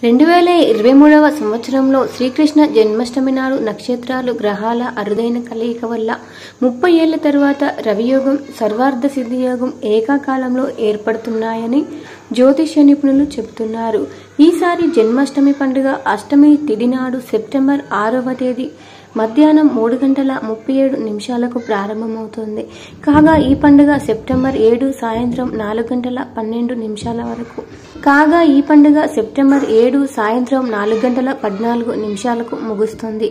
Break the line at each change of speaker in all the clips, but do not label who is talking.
2023వ సంవత్సరంలో శ్రీకృష్ణ జన్మాష్టమి నాడు నక్షత్రాలు గ్రహాల అరుదైన కలయిక వల్ల 30 ఏళ్ల తరువాత రవియోగం సర్వార్థ సిద్ధి యోగం ఏకకాలంలో ఏర్పడుతున్నాయని జ్యోతిష్య నిపుణులు చెబుతున్నారు. ఈసారి జన్మాష్టమి పండుగ అష్టమి తిథి నాడు సెప్టెంబర్ 6వ తేదీ మధ్యాహ్నం 3:37 ప్రారంభమవుతుంది. కాగా ఈ పండుగ సెప్టెంబర్ 7 సాయంత్రం 4:12 వరకు ముగుస్తుంది.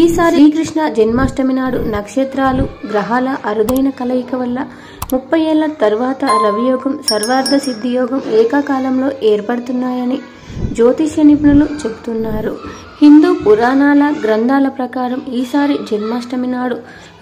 ఈసారి శ్రీకృష్ణ జన్మాష్టమి నాడు నక్షత్రాలు గ్రహాల అరుదైన కలయిక వల్ల 30 ఏళ్ల తరువాత రవియోగం సర్వార్థ సిద్ధి యోగం ఏకకాలంలో ఏర్పడుతున్నాయని జ్యోతిష్య నిపుణులు చెబుతున్నారు. హిందూ పురాణాల గ్రంథాల ప్రకారం ఈసారి జన్మాష్టమి నాడు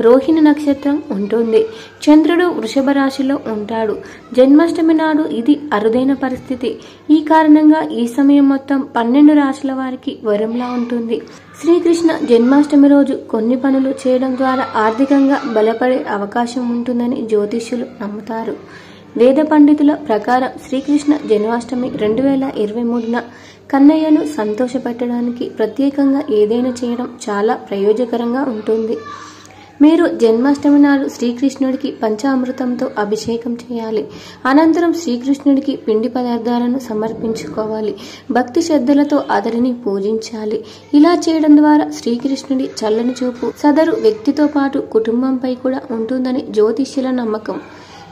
రోహిణి నక్షత్రం ఉంటుంది. చంద్రుడు వృషభ రాశిలో ఉంటాడు. జన్మాష్టమి నాడు ఇది అరుదైన పరిస్థితి. ఈ కారణంగా ఈ సమయం మొత్తం 12 రాశుల వారికి వరంలా ఉంటుంది. శ్రీకృష్ణ జన్మాష్టమి రోజు కొన్ని పనులు చేయడం ద్వారా ఆర్థికంగా బలపడే అవకాశం ఉంటుందని జ్యోతిష్యులు నమ్ముతారు. వేద పండితుల ప్రకారం శ్రీకృష్ణ జన్మాష్టమి 2023న కన్నయ్యను సంతోషపెట్టడానికి ప్రత్యేకంగా ఏదైనా చేయడం చాలా ప్రయోజకరంగా ఉంటుంది. మీరు జన్మాష్టమి నాడు శ్రీకృష్ణుడికి పంచామృతంతో అభిషేకం చేయాలి. అనంతరం శ్రీకృష్ణుడికి పిండి పదార్థాలను సమర్పించుకోవాలి. భక్తి శ్రద్ధలతో అతడిని పూజించాలి. ఇలా చేయడం ద్వారా శ్రీకృష్ణుడి చల్లని చూపు సదరు వ్యక్తితో పాటు కుటుంబంపై కూడా ఉంటుందని జ్యోతిష్యుల నమ్మకం.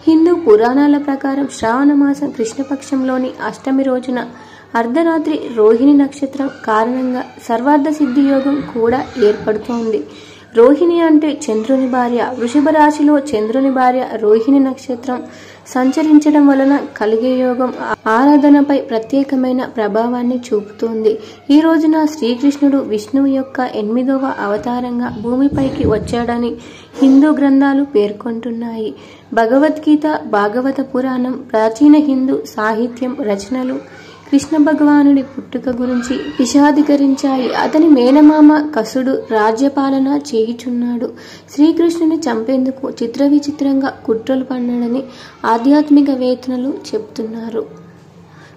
హిందూ పురాణాల ప్రకారం శ్రావణ మాసం కృష్ణపక్షంలోని అష్టమి రోజున అర్ధరాత్రి రోహిణి నక్షత్రం కారణంగా సర్వార్థ సిద్ధి యోగం కూడా ఏర్పడుతోంది. రోహిణి అంటే చంద్రుని భార్య. వృషభ రాశిలో చంద్రుని భార్య రోహిణి నక్షత్రం సంచరించడం వలన కలిగే యోగం ఆరాధనపై ప్రత్యేకమైన ప్రభావాన్ని చూపుతోంది. ఈ రోజున శ్రీకృష్ణుడు విష్ణువు యొక్క 8వ అవతారంగా భూమిపైకి వచ్చాడని హిందూ గ్రంథాలు పేర్కొంటున్నాయి. భగవద్గీత, భాగవత పురాణం, ప్రాచీన హిందూ సాహిత్యం రచనలు కృష్ణ భగవానుడి పుట్టుక గురించి విశదీకరించాయి. అతని మేనమామ కసుడు రాజ్యపాలన చేయుచున్నాడు. శ్రీకృష్ణుని చంపేందుకు చిత్ర విచిత్రంగా కుట్రలు పన్నాడని ఆధ్యాత్మికవేత్తలు చెబుతున్నారు.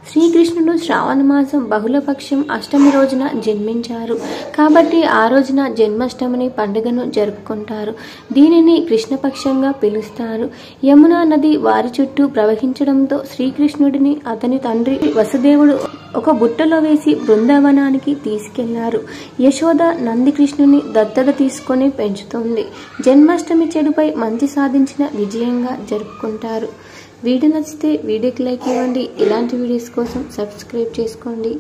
శ్రీకృష్ణుడు శ్రావణ మాసం బహుళపక్షం అష్టమి రోజున జన్మించారు కాబట్టి ఆ రోజున జన్మాష్టమిని పండుగను జరుపుకుంటారు. దీనిని కృష్ణపక్షంగా పిలుస్తారు. యమునా నది వారి చుట్టూ ప్రవహించడంతో శ్రీకృష్ణుడిని అతని తండ్రి వసుదేవుడు ఒక బుట్టలో వేసి బృందావనానికి తీసుకెళ్లారు. యశోద నందికృష్ణుని దత్తత తీసుకొని పెంచుతోంది. జన్మాష్టమి చెడుపై మంచి సాధించిన విజయంగా జరుపుకుంటారు. వీడియో నచ్చితే వీడియోకి లైక్ ఇవ్వండి. ఇలాంటి వీడియోస్ కోసం సబ్స్క్రైబ్ చేసుకోండి.